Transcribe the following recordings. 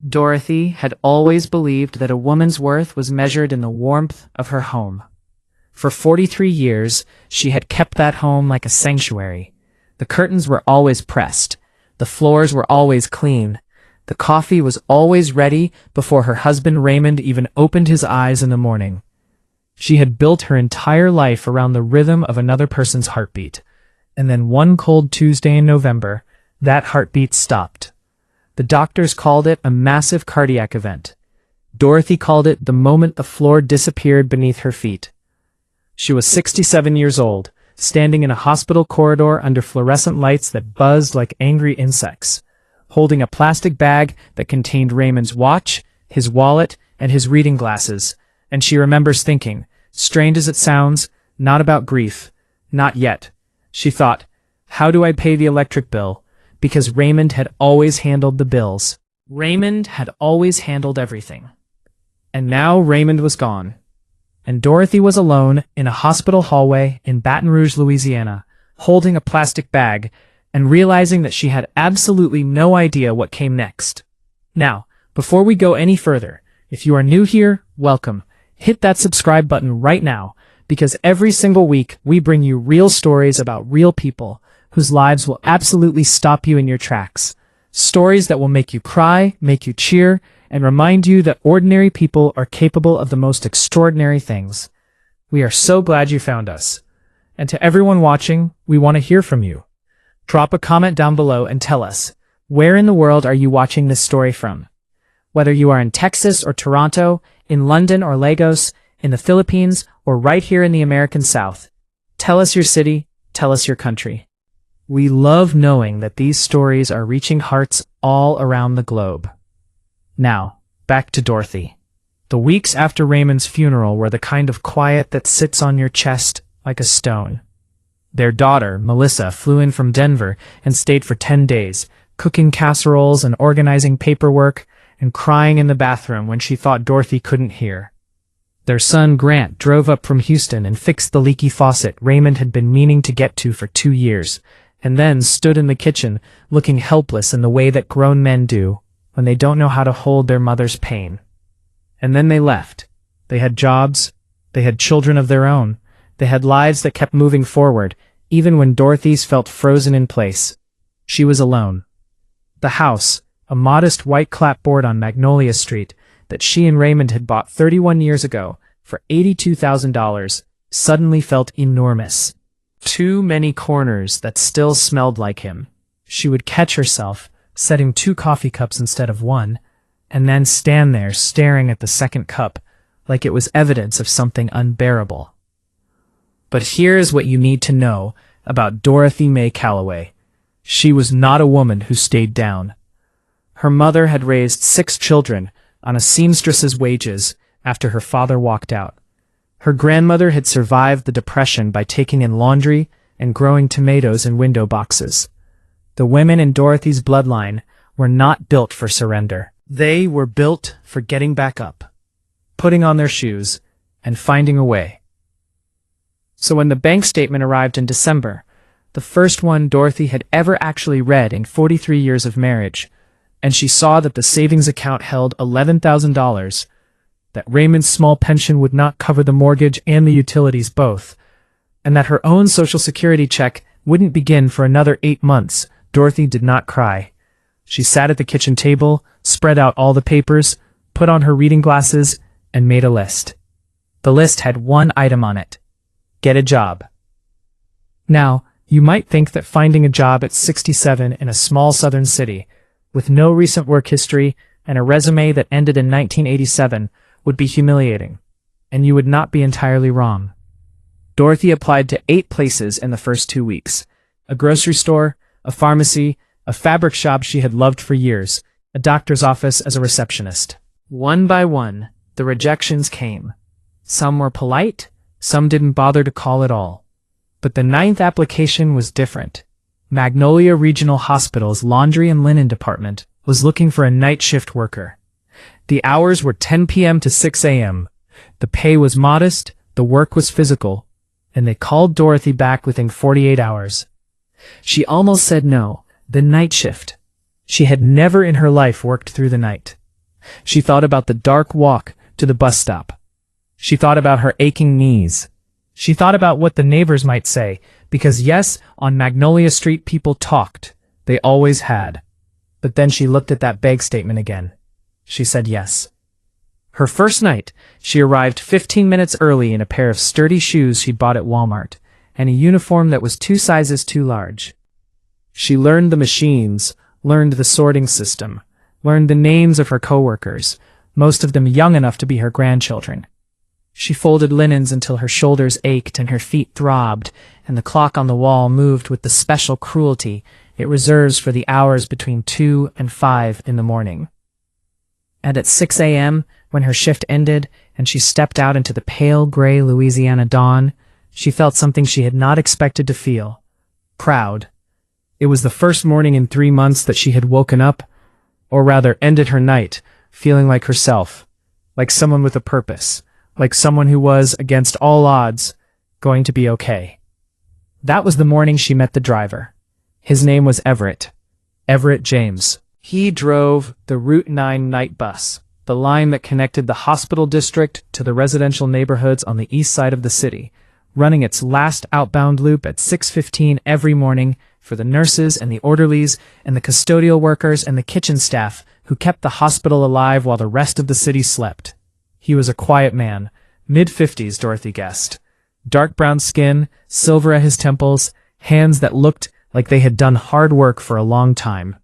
Dorothy had always believed that a woman's worth was measured in the warmth of her home. For 43 years, she had kept that home like a sanctuary. The curtains were always pressed. The floors were always clean. The coffee was always ready before her husband Raymond even opened his eyes in the morning. She had built her entire life around the rhythm of another person's heartbeat. And then one cold Tuesday in November, that heartbeat stopped. The doctors called it a massive cardiac event. Dorothy called it the moment the floor disappeared beneath her feet. She was 67 years old, standing in a hospital corridor under fluorescent lights that buzzed like angry insects, holding a plastic bag that contained Raymond's watch, his wallet, and his reading glasses, and she remembers thinking, strange as it sounds, not about grief, not yet. She thought, how do I pay the electric bill? Because Raymond had always handled the bills. Raymond had always handled everything. And now Raymond was gone. And Dorothy was alone in a hospital hallway in Baton Rouge, Louisiana, holding a plastic bag and realizing that she had absolutely no idea what came next. Now, before we go any further, if you are new here, welcome. Hit that subscribe button right now, because every single week we bring you real stories about real people whose lives will absolutely stop you in your tracks. Stories that will make you cry, make you cheer, and remind you that ordinary people are capable of the most extraordinary things. We are so glad you found us. And to everyone watching, we want to hear from you. Drop a comment down below and tell us, where in the world are you watching this story from? Whether you are in Texas or Toronto, in London or Lagos, in the Philippines, or right here in the American South. Tell us your city, tell us your country. We love knowing that these stories are reaching hearts all around the globe. Now, back to Dorothy. The weeks after Raymond's funeral were the kind of quiet that sits on your chest like a stone. Their daughter, Melissa, flew in from Denver and stayed for 10 days, cooking casseroles and organizing paperwork and crying in the bathroom when she thought Dorothy couldn't hear. Their son, Grant, drove up from Houston and fixed the leaky faucet Raymond had been meaning to get to for 2 years, and then stood in the kitchen, looking helpless in the way that grown men do when they don't know how to hold their mother's pain. And then they left. They had jobs. They had children of their own. They had lives that kept moving forward, even when Dorothy's felt frozen in place. She was alone. The house, a modest white clapboard on Magnolia Street that she and Raymond had bought 31 years ago for $82,000, suddenly felt enormous. Too many corners that still smelled like him. She would catch herself setting 2 coffee cups instead of 1, and then stand there staring at the second cup like it was evidence of something unbearable. But here's what you need to know about Dorothy Mae Calloway. She was not a woman who stayed down. Her mother had raised 6 children on a seamstress's wages after her father walked out. Her grandmother had survived the Depression by taking in laundry and growing tomatoes in window boxes. The women in Dorothy's bloodline were not built for surrender. They were built for getting back up, putting on their shoes, and finding a way. So when the bank statement arrived in December, the first one Dorothy had ever actually read in 43 years of marriage, and she saw that the savings account held $11,000, that Raymond's small pension would not cover the mortgage and the utilities both, and that her own Social Security check wouldn't begin for another 8 months, Dorothy did not cry. She sat at the kitchen table, spread out all the papers, put on her reading glasses, and made a list. The list had one item on it: get a job. Now, you might think that finding a job at 67 in a small southern city, with no recent work history and a resume that ended in 1987, would be humiliating, and you would not be entirely wrong. Dorothy applied to 8 places in the first 2 weeks: a grocery store, a pharmacy, a fabric shop she had loved for years, a doctor's office as a receptionist. One by one, the rejections came. Some were polite, some didn't bother to call at all. But the 9th application was different. Magnolia Regional Hospital's laundry and linen department was looking for a night shift worker. The hours were 10 p.m. to 6 a.m. The pay was modest, the work was physical, and they called Dorothy back within 48 hours. She almost said no, the night shift. She had never in her life worked through the night. She thought about the dark walk to the bus stop. She thought about her aching knees. She thought about what the neighbors might say, because yes, on Magnolia Street people talked. They always had. But then she looked at that bag statement again. She said yes. Her first night, she arrived 15 minutes early in a pair of sturdy shoes she'd bought at Walmart, and a uniform that was 2 sizes too large. She learned the machines, learned the sorting system, learned the names of her coworkers, most of them young enough to be her grandchildren. She folded linens until her shoulders ached and her feet throbbed, and the clock on the wall moved with the special cruelty it reserves for the hours between 2 and 5 in the morning. And at 6 a.m., when her shift ended and she stepped out into the pale gray Louisiana dawn, she felt something she had not expected to feel. Proud. It was the first morning in 3 months that she had woken up, or rather ended her night, feeling like herself, like someone with a purpose, like someone who was, against all odds, going to be okay. That was the morning she met the driver. His name was Everett. Everett James. He drove the Route 9 night bus, the line that connected the hospital district to the residential neighborhoods on the east side of the city, running its last outbound loop at 6:15 every morning for the nurses and the orderlies and the custodial workers and the kitchen staff who kept the hospital alive while the rest of the city slept. He was a quiet man, mid-50s, Dorothy guessed. Dark brown skin, silver at his temples, hands that looked like they had done hard work for a long time.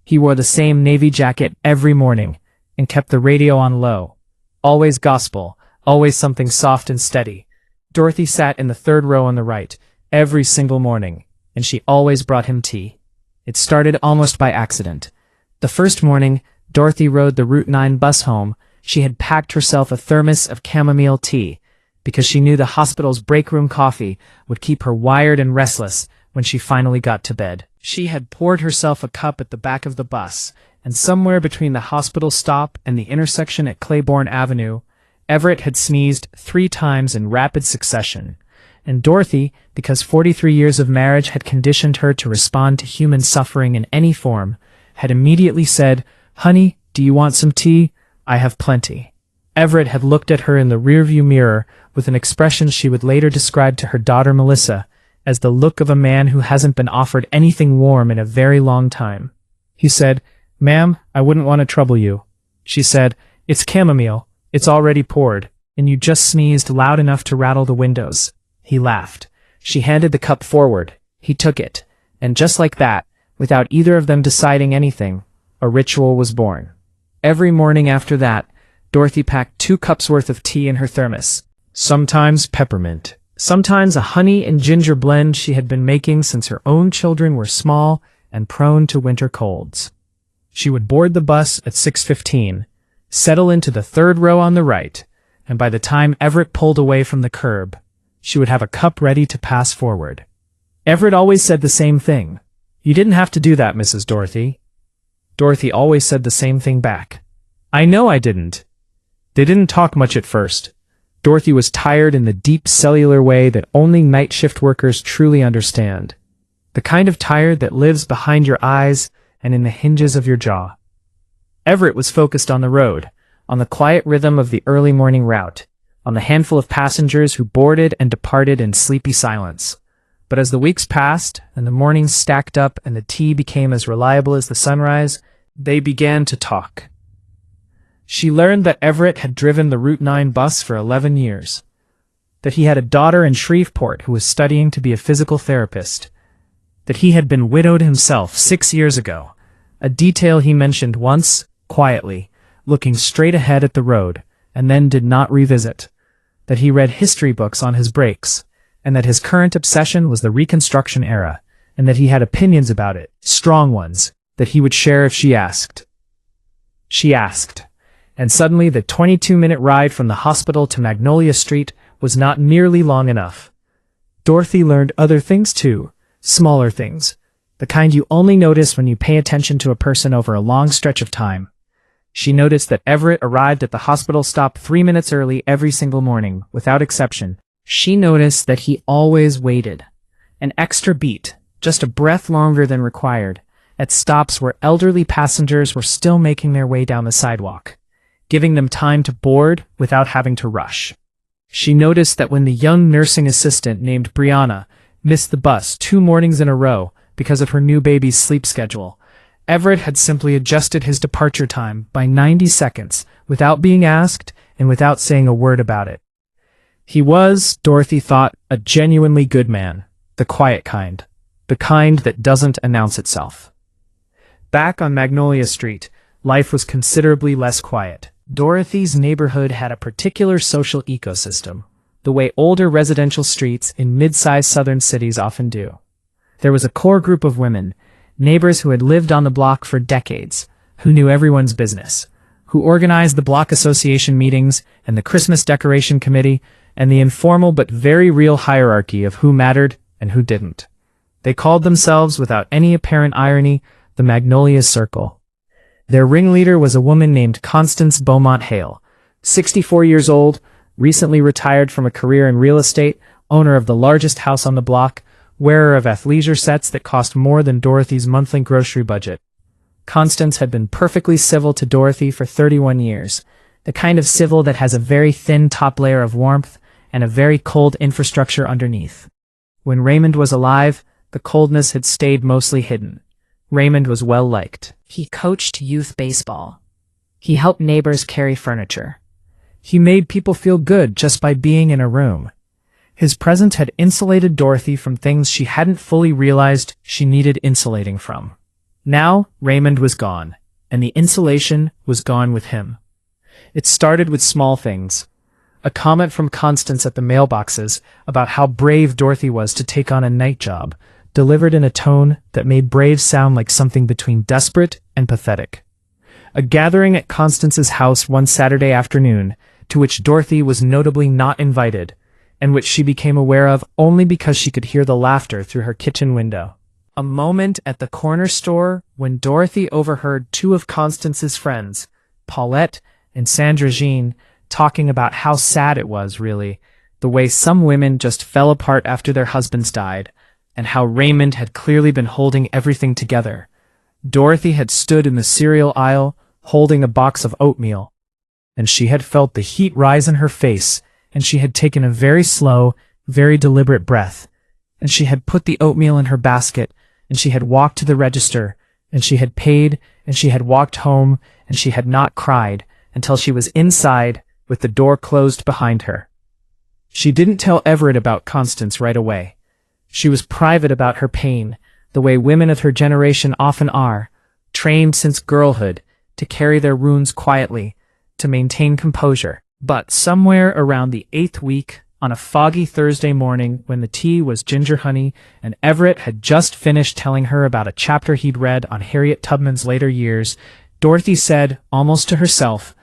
He wore the same navy jacket every morning and kept the radio on low. Always gospel, always something soft and steady. Dorothy sat in the 3rd row on the right, every single morning, and she always brought him tea. It started almost by accident. The first morning, Dorothy rode the Route 9 bus home. She had packed herself a thermos of chamomile tea, because she knew the hospital's break room coffee would keep her wired and restless when she finally got to bed. She had poured herself a cup at the back of the bus, and somewhere between the hospital stop and the intersection at Claiborne Avenue, Everett had sneezed 3 times in rapid succession, and Dorothy, because 43 years of marriage had conditioned her to respond to human suffering in any form, had immediately said, "Honey, do you want some tea? I have plenty." Everett had looked at her in the rearview mirror with an expression she would later describe to her daughter Melissa as the look of a man who hasn't been offered anything warm in a very long time. He said, "Ma'am, I wouldn't want to trouble you." She said, "It's chamomile. It's already poured, and you just sneezed loud enough to rattle the windows." He laughed. She handed the cup forward. He took it, and just like that, without either of them deciding anything, a ritual was born. Every morning after that, Dorothy packed 2 cups worth of tea in her thermos, sometimes peppermint, sometimes a honey and ginger blend she had been making since her own children were small and prone to winter colds. She would board the bus at 6:15, settle into the 3rd row on the right, and by the time Everett pulled away from the curb, she would have a cup ready to pass forward. Everett always said the same thing. "You didn't have to do that, Mrs. Dorothy." Dorothy always said the same thing back. "I know I didn't." They didn't talk much at first. Dorothy was tired in the deep cellular way that only night shift workers truly understand. The kind of tired that lives behind your eyes and in the hinges of your jaw. Everett was focused on the road, on the quiet rhythm of the early morning route, on the handful of passengers who boarded and departed in sleepy silence. But as the weeks passed, and the mornings stacked up and the tea became as reliable as the sunrise, they began to talk. She learned that Everett had driven the Route 9 bus for 11 years, that he had a daughter in Shreveport who was studying to be a physical therapist, that he had been widowed himself 6 years ago, a detail he mentioned once, quietly, looking straight ahead at the road, and then did not revisit, that he read history books on his breaks, and that his current obsession was the Reconstruction era, and that he had opinions about it, strong ones, that he would share if she asked. She asked. And suddenly the 22-minute ride from the hospital to Magnolia Street was not nearly long enough. Dorothy learned other things too, smaller things, the kind you only notice when you pay attention to a person over a long stretch of time. She noticed that Everett arrived at the hospital stop 3 minutes early every single morning, without exception. She noticed that he always waited. An extra beat, just a breath longer than required, at stops where elderly passengers were still making their way down the sidewalk, giving them time to board without having to rush. She noticed that when the young nursing assistant named Brianna missed the bus 2 mornings in a row because of her new baby's sleep schedule, Everett had simply adjusted his departure time by 90 seconds without being asked and without saying a word about it. He was, Dorothy thought, a genuinely good man, the quiet kind, the kind that doesn't announce itself. Back on Magnolia Street, life was considerably less quiet. Dorothy's neighborhood had a particular social ecosystem, the way older residential streets in mid-sized southern cities often do. There was a core group of women, neighbors who had lived on the block for decades, who knew everyone's business, who organized the block association meetings and the Christmas decoration committee and the informal but very real hierarchy of who mattered and who didn't. They called themselves, without any apparent irony, the Magnolia Circle. Their ringleader was a woman named Constance Beaumont Hale, 64 years old, recently retired from a career in real estate, owner of the largest house on the block, wearer of athleisure sets that cost more than Dorothy's monthly grocery budget. Constance had been perfectly civil to Dorothy for 31 years, the kind of civil that has a very thin top layer of warmth and a very cold infrastructure underneath. When Raymond was alive, the coldness had stayed mostly hidden. Raymond was well liked. He coached youth baseball. He helped neighbors carry furniture. He made people feel good just by being in a room. His presence had insulated Dorothy from things she hadn't fully realized she needed insulating from. Now, Raymond was gone, and the insulation was gone with him. It started with small things. A comment from Constance at the mailboxes about how brave Dorothy was to take on a night job, delivered in a tone that made brave sound like something between desperate and pathetic. A gathering at Constance's house one Saturday afternoon, to which Dorothy was notably not invited, and which she became aware of only because she could hear the laughter through her kitchen window. A moment at the corner store when Dorothy overheard 2 of Constance's friends, Paulette and Sandra Jean, talking about how sad it was, really, the way some women just fell apart after their husbands died, and how Raymond had clearly been holding everything together. Dorothy had stood in the cereal aisle, holding a box of oatmeal, and she had felt the heat rise in her face, and she had taken a very slow, very deliberate breath, and she had put the oatmeal in her basket, and she had walked to the register, and she had paid, and she had walked home, and she had not cried until she was inside with the door closed behind her. She didn't tell Everett about Constance right away. She was private about her pain, the way women of her generation often are, trained since girlhood to carry their wounds quietly, to maintain composure. But somewhere around the 8th week, on a foggy Thursday morning when the tea was ginger honey and Everett had just finished telling her about a chapter he'd read on Harriet Tubman's later years, Dorothy said, almost to herself,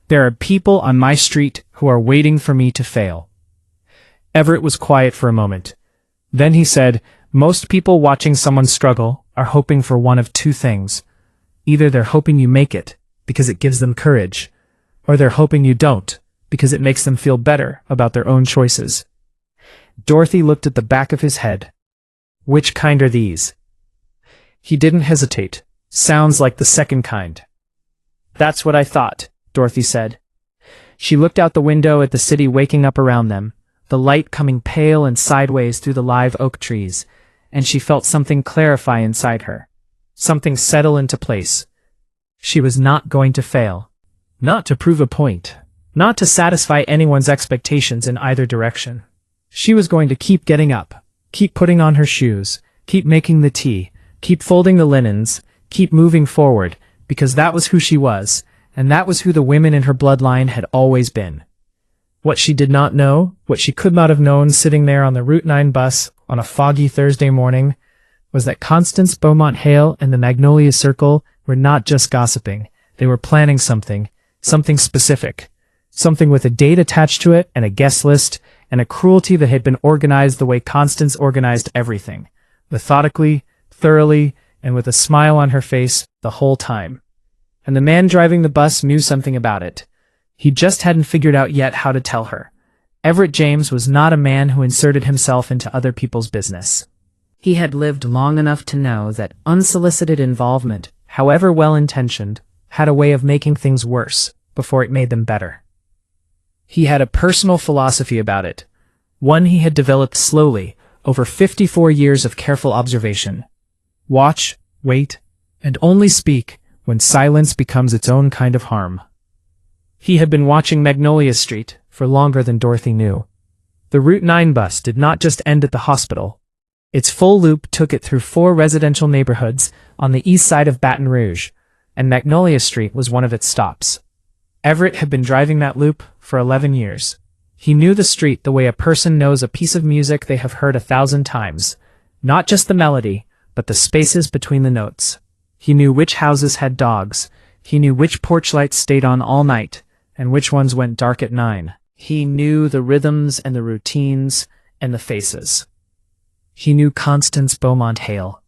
"There are people on my street who are waiting for me to fail." Everett was quiet for a moment. Then he said, "Most people watching someone struggle are hoping for one of 2 things. Either they're hoping you make it, because it gives them courage, or they're hoping you don't, because it makes them feel better about their own choices." Dorothy looked at the back of his head. "Which kind are these?" He didn't hesitate. "Sounds like the second kind." "That's what I thought," Dorothy said. She looked out the window at the city waking up around them, the light coming pale and sideways through the live oak trees, and she felt something clarify inside her, something settle into place. She was not going to fail. Not to prove a point. Not to satisfy anyone's expectations in either direction. She was going to keep getting up, keep putting on her shoes, keep making the tea, keep folding the linens, keep moving forward, because that was who she was, and that was who the women in her bloodline had always been. What she did not know, what she could not have known sitting there on the Route 9 bus on a foggy Thursday morning, was that Constance Beaumont Hale and the Magnolia Circle were not just gossiping. They were planning something specific. Something with a date attached to it and a guest list, and a cruelty that had been organized the way Constance organized everything. Methodically, thoroughly, and with a smile on her face the whole time. And the man driving the bus knew something about it. He just hadn't figured out yet how to tell her. Everett James was not a man who inserted himself into other people's business. He had lived long enough to know that unsolicited involvement, however well-intentioned, had a way of making things worse before it made them better. He had a personal philosophy about it, one he had developed slowly over 54 years of careful observation. Watch, wait, and only speak when silence becomes its own kind of harm. He had been watching Magnolia Street for longer than Dorothy knew. The Route 9 bus did not just end at the hospital. Its full loop took it through 4 residential neighborhoods on the east side of Baton Rouge, and Magnolia Street was one of its stops. Everett had been driving that loop for 11 years. He knew the street the way a person knows a piece of music they have heard 1,000 times. Not just the melody, but the spaces between the notes. He knew which houses had dogs. He knew which porch lights stayed on all night, and which ones went dark at 9. He knew the rhythms and the routines and the faces. He knew Constance Beaumont Hale.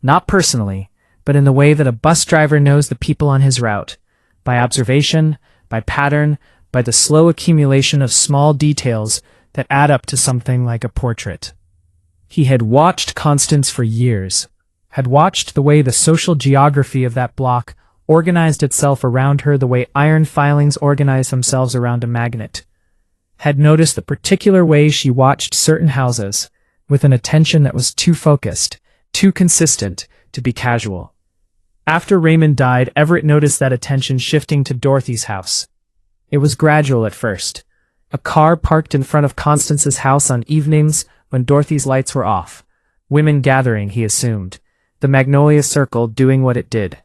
Not personally, but in the way that a bus driver knows the people on his route. By observation, by pattern, by the slow accumulation of small details that add up to something like a portrait. He had watched Constance for years, had watched the way the social geography of that block organized itself around her the way iron filings organize themselves around a magnet, had noticed the particular way she watched certain houses, with an attention that was too focused, too consistent, to be casual. After Raymond died, Everett noticed that attention shifting to Dorothy's house. It was gradual at first. A car parked in front of Constance's house on evenings when Dorothy's lights were off. Women gathering, he assumed. The Magnolia Circle doing what it did.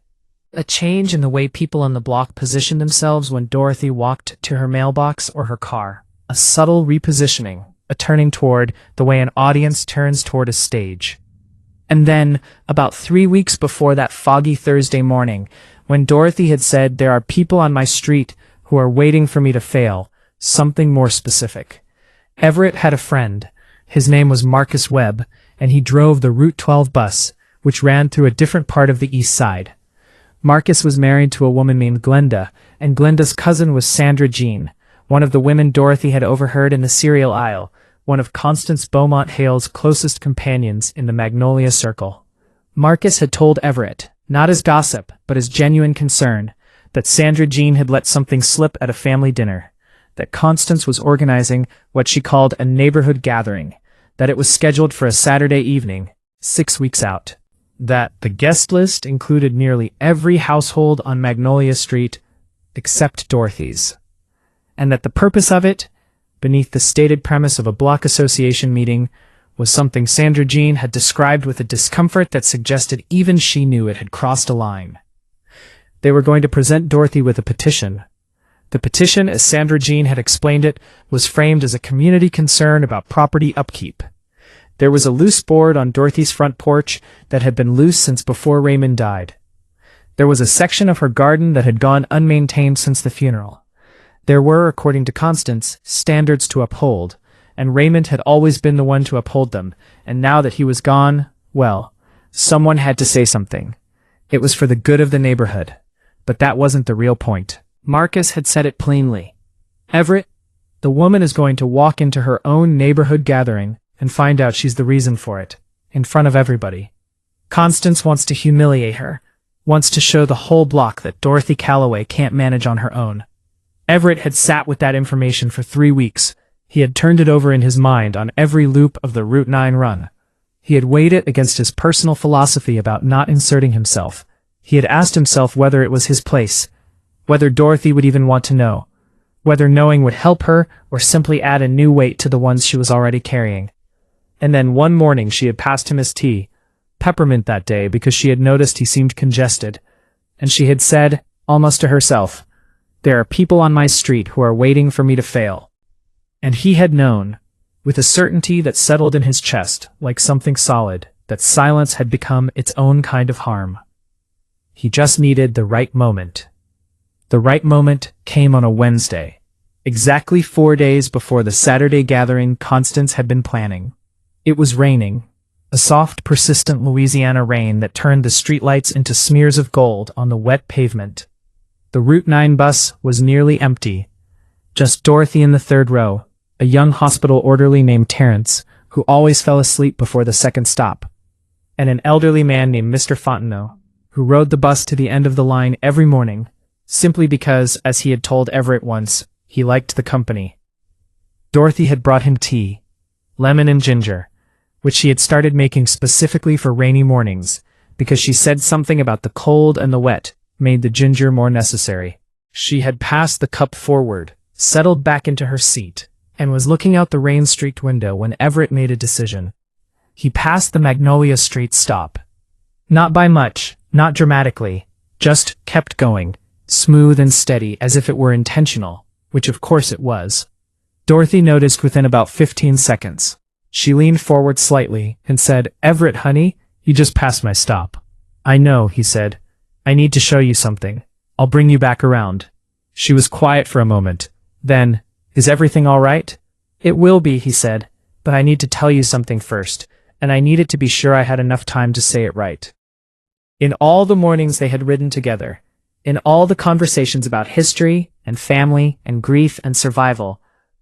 A change in the way people on the block positioned themselves when Dorothy walked to her mailbox or her car. A subtle repositioning, a turning toward the way an audience turns toward a stage. And then, about 3 weeks before that foggy Thursday morning, when Dorothy had said, "There are people on my street who are waiting for me to fail," something more specific. Everett had a friend. His name was Marcus Webb, and he drove the Route 12 bus, which ran through a different part of the east side. Marcus was married to a woman named Glenda, and Glenda's cousin was Sandra Jean, one of the women Dorothy had overheard in the cereal aisle, one of Constance Beaumont Hale's closest companions in the Magnolia Circle. Marcus had told Everett, not as gossip, but as genuine concern, that Sandra Jean had let something slip at a family dinner, that Constance was organizing what she called a neighborhood gathering, that it was scheduled for a Saturday evening, 6 weeks out, that the guest list included nearly every household on Magnolia Street except Dorothy's, and that the purpose of it, beneath the stated premise of a block association meeting, was something Sandra Jean had described with a discomfort that suggested even she knew it had crossed a line. They were going to present Dorothy with a petition. The petition, as Sandra Jean had explained it, was framed as a community concern about property upkeep. There was a loose board on Dorothy's front porch that had been loose since before Raymond died. There was a section of her garden that had gone unmaintained since the funeral. There were, according to Constance, standards to uphold, and Raymond had always been the one to uphold them, and now that he was gone, well, someone had to say something. It was for the good of the neighborhood. But that wasn't the real point. Marcus had said it plainly. Everett, the woman is going to walk into her own neighborhood gathering and find out she's the reason for it, in front of everybody. Constance wants to humiliate her, wants to show the whole block that Dorothy Calloway can't manage on her own. Everett had sat with that information for 3 weeks. He had turned it over in his mind on every loop of the Route 9 run. He had weighed it against his personal philosophy about not inserting himself. He had asked himself whether it was his place, whether Dorothy would even want to know, whether knowing would help her or simply add a new weight to the ones she was already carrying. And then one morning she had passed him his tea, peppermint that day because she had noticed he seemed congested, and she had said, almost to herself, "There are people on my street who are waiting for me to fail." And he had known, with a certainty that settled in his chest like something solid, that silence had become its own kind of harm. He just needed the right moment. The right moment came on a Wednesday, exactly 4 days before the Saturday gathering Constance had been planning. It was raining, a soft, persistent Louisiana rain that turned the streetlights into smears of gold on the wet pavement. The Route 9 bus was nearly empty. Just Dorothy in the third row, a young hospital orderly named Terrence, who always fell asleep before the second stop, and an elderly man named Mr. Fontenot, who rode the bus to the end of the line every morning, simply because, as he had told Everett once, he liked the company. Dorothy had brought him tea, lemon and ginger, which she had started making specifically for rainy mornings, because she said something about the cold and the wet made the ginger more necessary. She had passed the cup forward, settled back into her seat, and was looking out the rain-streaked window when Everett made a decision. He passed the Magnolia Street stop. Not by much, not dramatically, just kept going, smooth and steady as if it were intentional, which of course it was. Dorothy noticed within about 15 seconds. She leaned forward slightly and said, "Everett, honey, you just passed my stop." "I know," he said. "I need to show you something. I'll bring you back around." She was quiet for a moment. Then, "Is everything all right?" "It will be," he said, "but I need to tell you something first, and I needed to be sure I had enough time to say it right." In all the mornings they had ridden together, in all the conversations about history and family and grief and survival,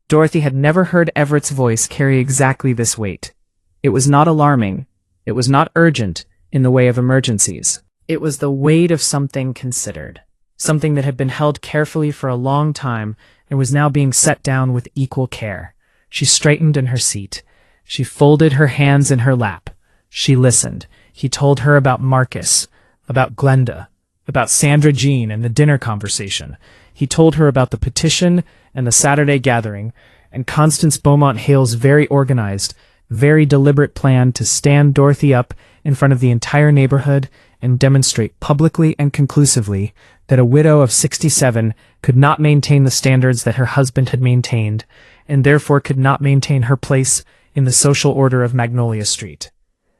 Dorothy had never heard Everett's voice carry exactly this weight. It was not alarming. It was not urgent in the way of emergencies. It was the weight of something considered, something that had been held carefully for a long time and was now being set down with equal care. She straightened in her seat. She folded her hands in her lap. She listened. He told her about Marcus, about Glenda, about Sandra Jean and the dinner conversation. He told her about the petition and the Saturday gathering, and Constance Beaumont Hale's very organized, very deliberate plan to stand Dorothy up in front of the entire neighborhood and demonstrate publicly and conclusively that a widow of 67 could not maintain the standards that her husband had maintained, and therefore could not maintain her place in the social order of Magnolia Street.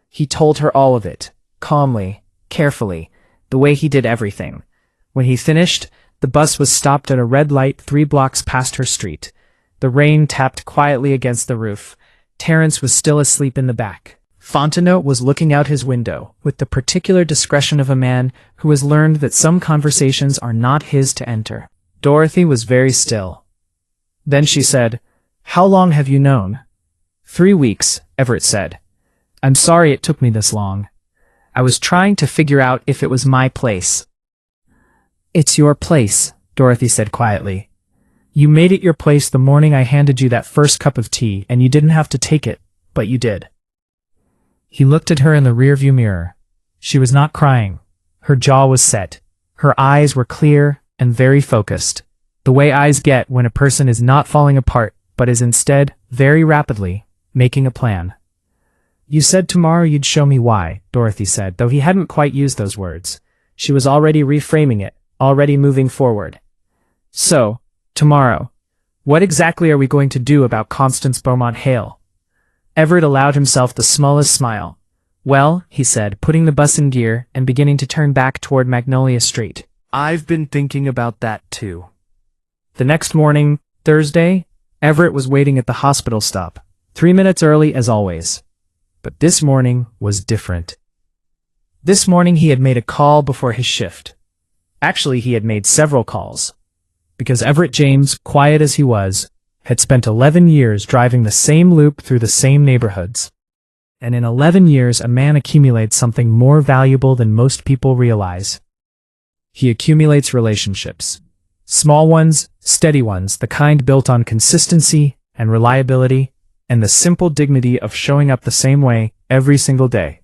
He told her all of it, calmly, carefully, the way he did everything. When he finished, the bus was stopped at a red light 3 blocks past her street. The rain tapped quietly against the roof. Terence was still asleep in the back. Fontenot was looking out his window, with the particular discretion of a man who has learned that some conversations are not his to enter. Dorothy was very still. Then she said, "How long have you known?" 3 weeks, Everett said. "I'm sorry it took me this long. I was trying to figure out if it was my place." "It's your place," Dorothy said quietly. "You made it your place the morning I handed you that first cup of tea, and you didn't have to take it, but you did." He looked at her in the rearview mirror. She was not crying. Her jaw was set. Her eyes were clear and very focused, the way eyes get when a person is not falling apart, but is instead, very rapidly, making a plan. "You said tomorrow you'd show me why," Dorothy said, though he hadn't quite used those words. She was already reframing it, already moving forward. "So, tomorrow, what exactly are we going to do about Constance Beaumont Hale?" Everett allowed himself the smallest smile. "Well," he said, putting the bus in gear and beginning to turn back toward Magnolia Street, "I've been thinking about that too." The next morning, Thursday, Everett was waiting at the hospital stop, 3 minutes early as always. But this morning was different. This morning he had made a call before his shift. Actually, he had made several calls. Because Everett James, quiet as he was, had spent 11 years driving the same loop through the same neighborhoods. And in 11 years a man accumulates something more valuable than most people realize. He accumulates relationships. Small ones, steady ones, the kind built on consistency and reliability, and the simple dignity of showing up the same way every single day.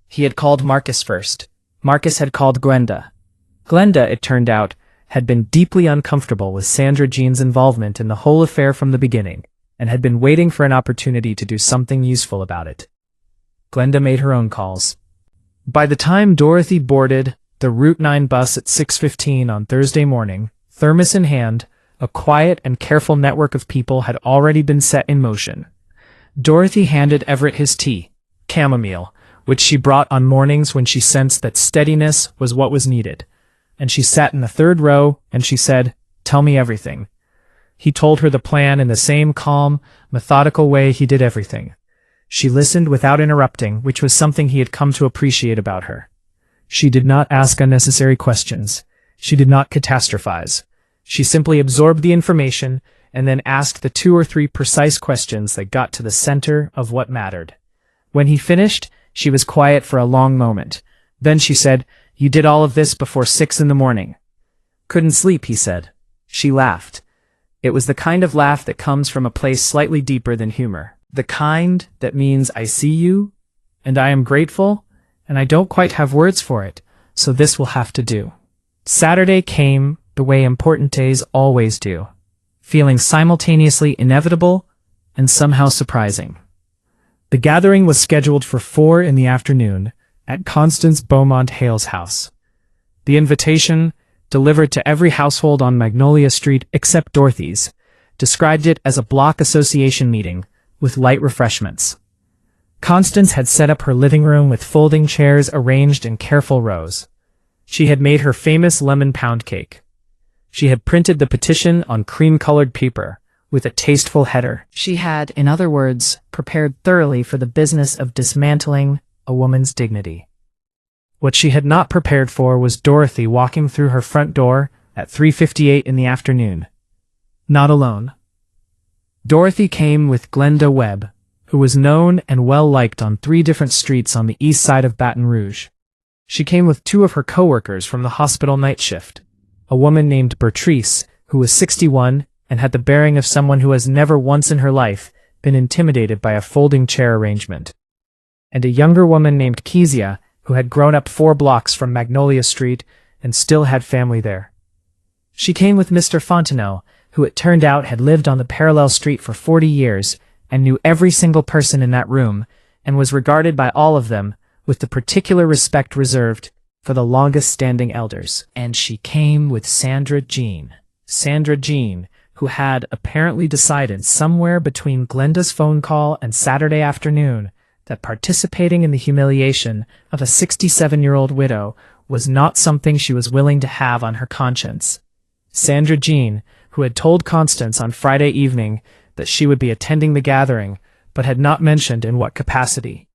He had called Marcus first. Marcus had called Glenda. Glenda, it turned out, had been deeply uncomfortable with Sandra Jean's involvement in the whole affair from the beginning, and had been waiting for an opportunity to do something useful about it. Glenda made her own calls. By the time Dorothy boarded the Route 9 bus at 6:15 on Thursday morning, thermos in hand, a quiet and careful network of people had already been set in motion. Dorothy handed Everett his tea, chamomile, which she brought on mornings when she sensed that steadiness was what was needed. And she sat in the 3rd row, and she said, "Tell me everything." He told her the plan in the same calm, methodical way he did everything. She listened without interrupting, which was something he had come to appreciate about her. She did not ask unnecessary questions. She did not catastrophize. She simply absorbed the information and then asked the 2 or 3 precise questions that got to the center of what mattered. When he finished, She was quiet for a long moment. Then she said, "You did all of this before 6 in the morning." "Couldn't sleep," he said. She laughed. It was the kind of laugh that comes from a place slightly deeper than humor. The kind that means I see you, and I am grateful, and I don't quite have words for it, so this will have to do. Saturday came the way important days always do, feeling simultaneously inevitable and somehow surprising. The gathering was scheduled for 4 in the afternoon at Constance Beaumont Hale's house. The invitation, delivered to every household on Magnolia Street except Dorothy's, described it as a block association meeting with light refreshments. Constance had set up her living room with folding chairs arranged in careful rows. She had made her famous lemon pound cake. She had printed the petition on cream-colored paper with a tasteful header. She had, in other words, prepared thoroughly for the business of dismantling a woman's dignity. What she had not prepared for was Dorothy walking through her front door at 3:58 in the afternoon. Not alone. Dorothy came with Glenda Webb, who was known and well-liked on 3 different streets on the east side of Baton Rouge. She came with 2 of her co-workers from the hospital night shift, a woman named Bertrice, who was 61 and had the bearing of someone who has never once in her life been intimidated by a folding chair arrangement, and a younger woman named Kezia, who had grown up 4 blocks from Magnolia Street and still had family there. She came with Mr. Fontenot, who it turned out had lived on the parallel street for 40 years and knew every single person in that room and was regarded by all of them with the particular respect reserved for the longest-standing elders. And she came with Sandra Jean, who had apparently decided somewhere between Glenda's phone call and Saturday afternoon that participating in the humiliation of a 67-year-old widow was not something she was willing to have on her conscience. Sandra Jean, who had told Constance on Friday evening that she would be attending the gathering, but had not mentioned in what capacity.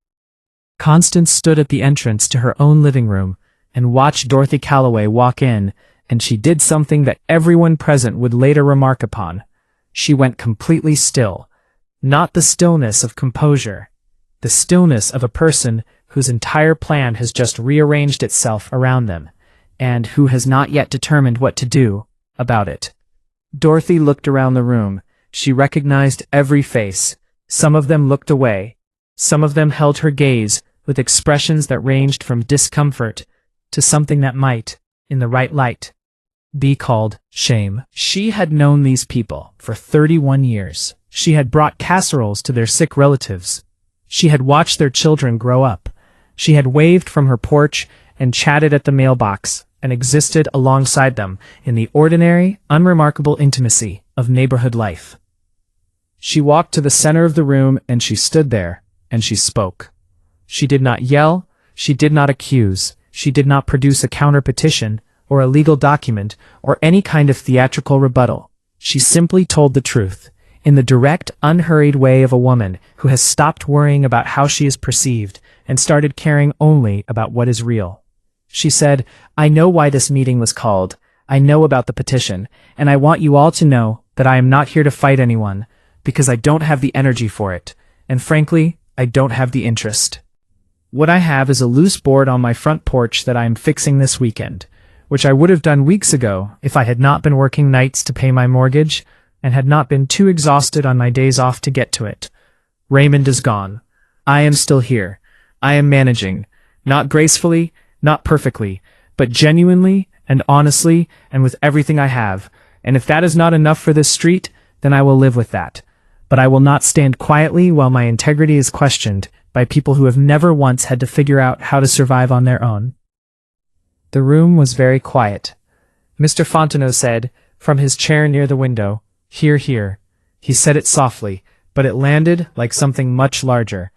Constance stood at the entrance to her own living room and watched Dorothy Calloway walk in, and she did something that everyone present would later remark upon. She went completely still. Not the stillness of composure, the stillness of a person whose entire plan has just rearranged itself around them, and who has not yet determined what to do about it. Dorothy looked around the room. She recognized every face. Some of them looked away. Some of them held her gaze with expressions that ranged from discomfort to something that might, in the right light, be called shame. She had known these people for 31 years. She had brought casseroles to their sick relatives. She had watched their children grow up. She had waved from her porch and chatted at the mailbox and existed alongside them in the ordinary, unremarkable intimacy of neighborhood life. She walked to the center of the room and she stood there and she spoke. She did not yell. She did not accuse. She did not produce a counter-petition or a legal document or any kind of theatrical rebuttal. She simply told the truth, in the direct, unhurried way of a woman who has stopped worrying about how she is perceived and started caring only about what is real. She said, "I know why this meeting was called. I know about the petition, and I want you all to know that I am not here to fight anyone, because I don't have the energy for it, and frankly, I don't have the interest. What I have is a loose board on my front porch that I am fixing this weekend, which I would have done weeks ago if I had not been working nights to pay my mortgage and had not been too exhausted on my days off to get to it. Raymond is gone. I am still here. I am managing, not gracefully, not perfectly, but genuinely and honestly and with everything I have, and if that is not enough for this street, then I will live with that. But I will not stand quietly while my integrity is questioned by people who have never once had to figure out how to survive on their own." The room was very quiet. Mr. Fontenot said, from his chair near the window, "Hear, hear." He said it softly, but it landed like something much larger.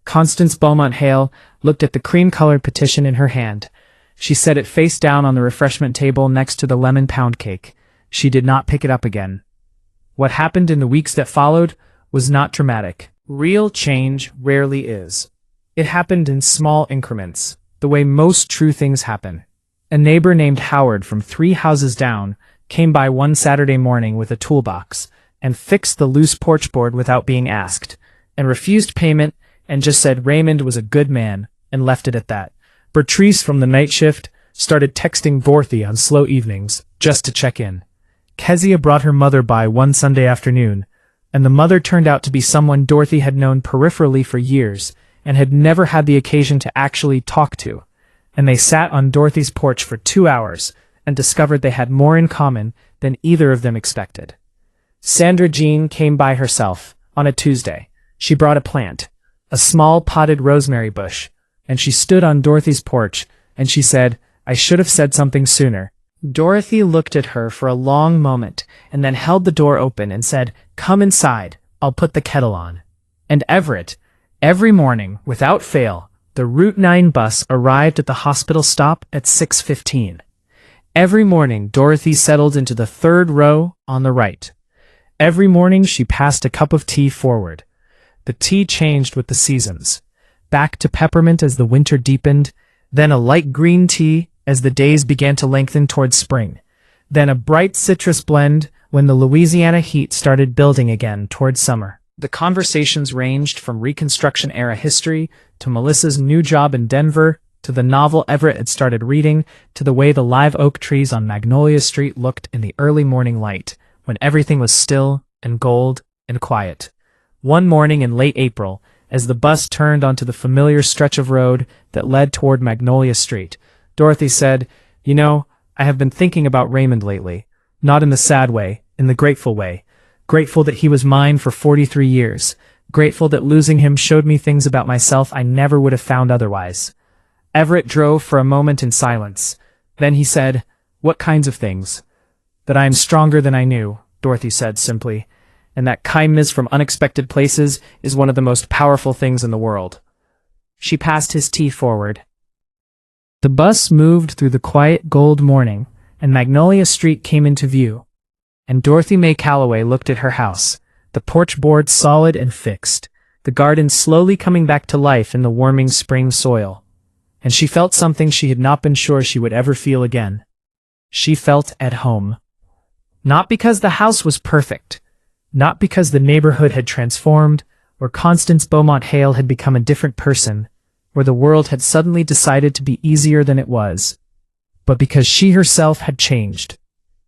Constance Beaumont Hale looked at the cream-colored petition in her hand. She set it face down on the refreshment table next to the lemon pound cake. She did not pick it up again. What happened in the weeks that followed was not dramatic. Real change rarely is. It happened in small increments, the way most true things happen. A neighbor named Howard from 3 houses down came by one Saturday morning with a toolbox and fixed the loose porch board without being asked, and refused payment and just said Raymond was a good man, and left it at that. Bertrice from the night shift started texting Dorothy on slow evenings, just to check in. Kezia brought her mother by one Sunday afternoon, and the mother turned out to be someone Dorothy had known peripherally for years, and had never had the occasion to actually talk to. And they sat on Dorothy's porch for 2 hours, and discovered they had more in common than either of them expected. Sandra Jean came by herself, on a Tuesday. She brought a plant, a small potted rosemary bush, and she stood on Dorothy's porch, and she said, "I should have said something sooner." Dorothy looked at her for a long moment, and then held the door open and said, "Come inside, I'll put the kettle on." And Everett, every morning, without fail, the Route 9 bus arrived at the hospital stop at 6:15. Every morning, Dorothy settled into the third row on the right. Every morning, she passed a cup of tea forward. The tea changed with the seasons. Back to peppermint as the winter deepened, then a light green tea as the days began to lengthen towards spring, then a bright citrus blend when the Louisiana heat started building again towards summer. The conversations ranged from Reconstruction-era history to Melissa's new job in Denver, to the novel Everett had started reading, to the way the live oak trees on Magnolia Street looked in the early morning light, when everything was still and gold and quiet. One morning in late April, as the bus turned onto the familiar stretch of road that led toward Magnolia Street, Dorothy said, "You know, I have been thinking about Raymond lately. Not in the sad way, in the grateful way. Grateful that he was mine for 43 years. Grateful that losing him showed me things about myself I never would have found otherwise." Everett drove for a moment in silence. Then he said, "What kinds of things?" "That I am stronger than I knew," Dorothy said simply, "and that kindness from unexpected places is one of the most powerful things in the world." She passed his tea forward. The bus moved through the quiet gold morning, and Magnolia Street came into view. And Dorothy May Calloway looked at her house, the porch board solid and fixed, the garden slowly coming back to life in the warming spring soil. And she felt something she had not been sure she would ever feel again. She felt at home. Not because the house was perfect, not because the neighborhood had transformed, or Constance Beaumont Hale had become a different person, or the world had suddenly decided to be easier than it was, but because she herself had changed.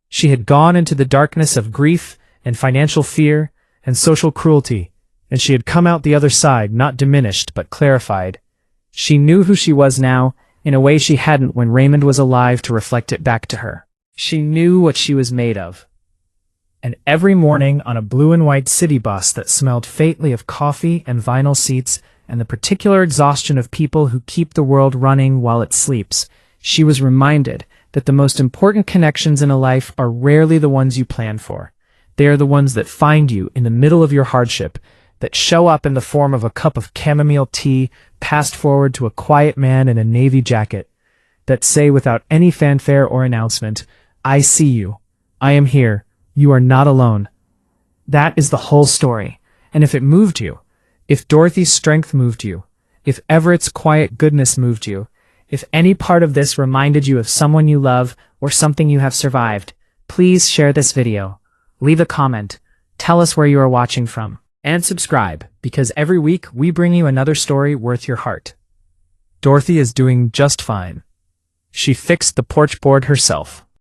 She had gone into the darkness of grief and financial fear and social cruelty, and she had come out the other side not diminished but clarified. She knew who she was now, in a way she hadn't when Raymond was alive to reflect it back to her. She knew what she was made of. And every morning on a blue and white city bus that smelled faintly of coffee and vinyl seats and the particular exhaustion of people who keep the world running while it sleeps, she was reminded that the most important connections in a life are rarely the ones you plan for. They are the ones that find you in the middle of your hardship, that show up in the form of a cup of chamomile tea passed forward to a quiet man in a navy jacket, that say without any fanfare or announcement, "I see you. I am here. You are not alone." That is the whole story. And if it moved you, if Dorothy's strength moved you, if Everett's quiet goodness moved you, if any part of this reminded you of someone you love or something you have survived, please share this video. Leave a comment. Tell us where you are watching from. And subscribe, because every week we bring you another story worth your heart. Dorothy is doing just fine. She fixed the porch board herself.